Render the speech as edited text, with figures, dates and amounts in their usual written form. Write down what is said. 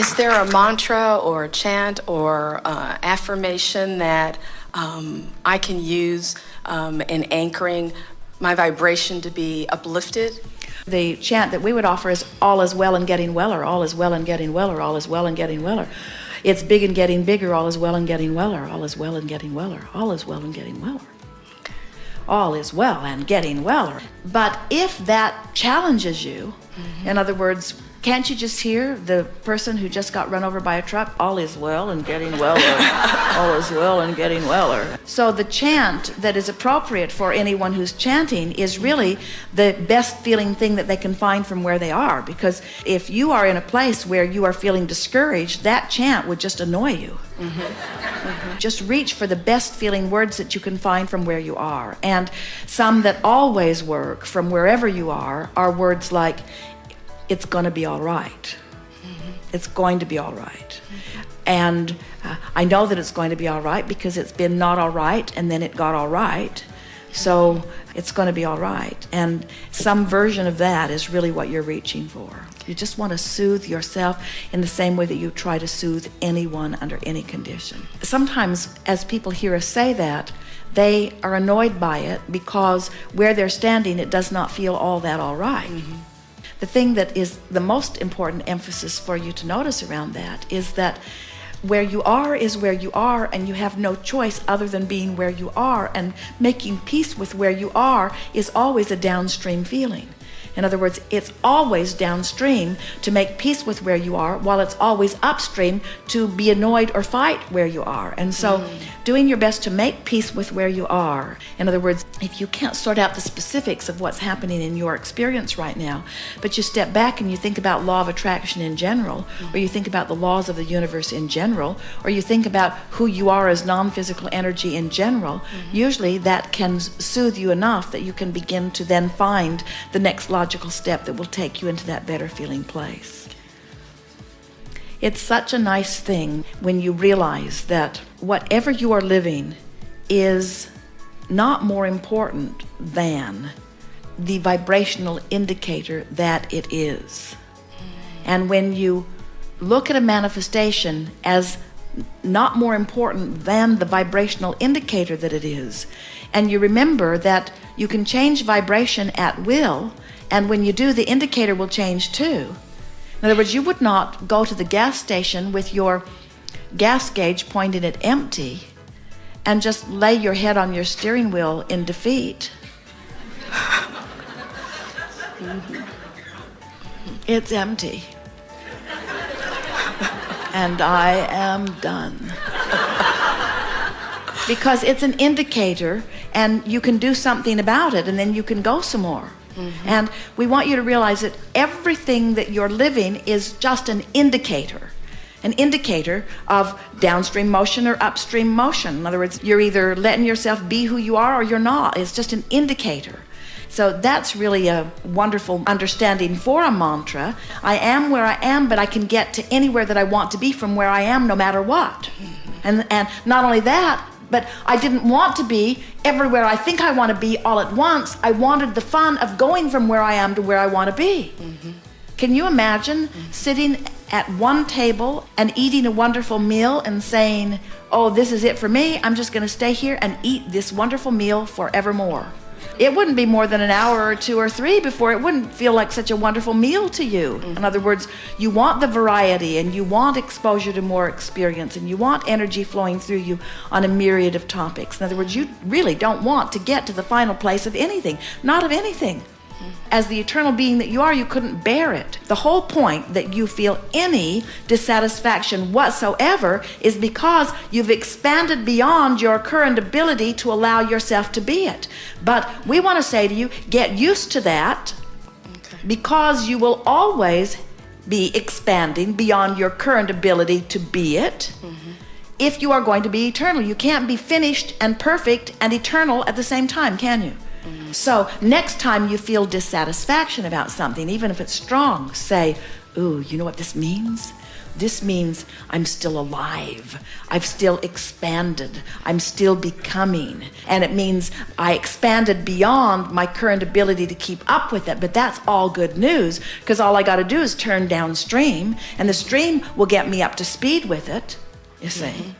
Is there a mantra or a chant or affirmation that I can use in anchoring my vibration to be uplifted? The chant that we would offer is all is well and getting weller, all is well and getting weller, all is well and getting weller. It's big and getting bigger, all is well and getting weller, all is well and getting weller, all is well and getting weller. Okay. All is well and getting weller. But if that challenges you, in other words, can't you just hear the person who just got run over by a truck? All is well and getting weller. All is well and getting weller. So the chant that is appropriate for anyone who's chanting is really the best feeling thing that they can find from where they are. Because if you are in a place where you are feeling discouraged, that chant would just annoy you. Just reach for the best feeling words that you can find from where you are. And some that always work from wherever you are words like, it's going to be all right. It's going to be all right. And I know that it's going to be all right because it's been not all right and then it got all right. So it's going to be all right. And some version of that is really what you're reaching for. You just want to soothe yourself in the same way that you try to soothe anyone under any condition. Sometimes as people hear us say that, they are annoyed by it because where they're standing, it does not feel all that all right. The thing that is the most important emphasis for you to notice around that is that where you are is where you are, and you have no choice other than being where you are, and making peace with where you are is always a downstream feeling. In other words, it's always downstream to make peace with where you are, while it's always upstream to be annoyed or fight where you are. And so doing your best to make peace with where you are. In other words, if you can't sort out the specifics of what's happening in your experience right now, but you step back and you think about law of attraction in general, or you think about the laws of the universe in general, or you think about who you are as non-physical energy in general, usually that can soothe you enough that you can begin to then find the next logical step that will take you into that better feeling place. It's such a nice thing when you realize that whatever you are living is not more important than the vibrational indicator that it is. And when you look at a manifestation as not more important than the vibrational indicator that it is, and you remember that you can change vibration at will, and when you do, the indicator will change too. In other words, you would not go to the gas station with your gas gauge pointed at empty and just lay your head on your steering wheel in defeat. It's empty. And I am done. Because it's an indicator, and you can do something about it, and then you can go some more. And we want you to realize that everything that you're living is just an indicator of downstream motion or upstream motion. In other words, you're either letting yourself be who you are or you're not. It's just an indicator. So that's really a wonderful understanding for a mantra. I am where I am, but I can get to anywhere that I want to be from where I am no matter what. And not only that, but I didn't want to be everywhere I think I want to be all at once. I wanted the fun of going from where I am to where I want to be. Can you imagine sitting at one table and eating a wonderful meal and saying, oh, this is it for me. I'm just going to stay here and eat this wonderful meal forevermore. It wouldn't be more than an hour or two or three before it wouldn't feel like such a wonderful meal to you. In other words, you want the variety, and you want exposure to more experience, and you want energy flowing through you on a myriad of topics. In other words, you really don't want to get to the final place of anything, not of anything. As the eternal being that you are, you couldn't bear it. The whole point that you feel any dissatisfaction whatsoever is because you've expanded beyond your current ability to allow yourself to be it. But we want to say to you, get used to that, because you will always be expanding beyond your current ability to be it. If you are going to be eternal, you can't be finished and perfect and eternal at the same time, can you? So next time you feel dissatisfaction about something, even if it's strong, say, ooh, you know what this means? This means I'm still alive. I've still expanded. I'm still becoming. And it means I expanded beyond my current ability to keep up with it. But that's all good news, because all I got to do is turn downstream, and the stream will get me up to speed with it, you see.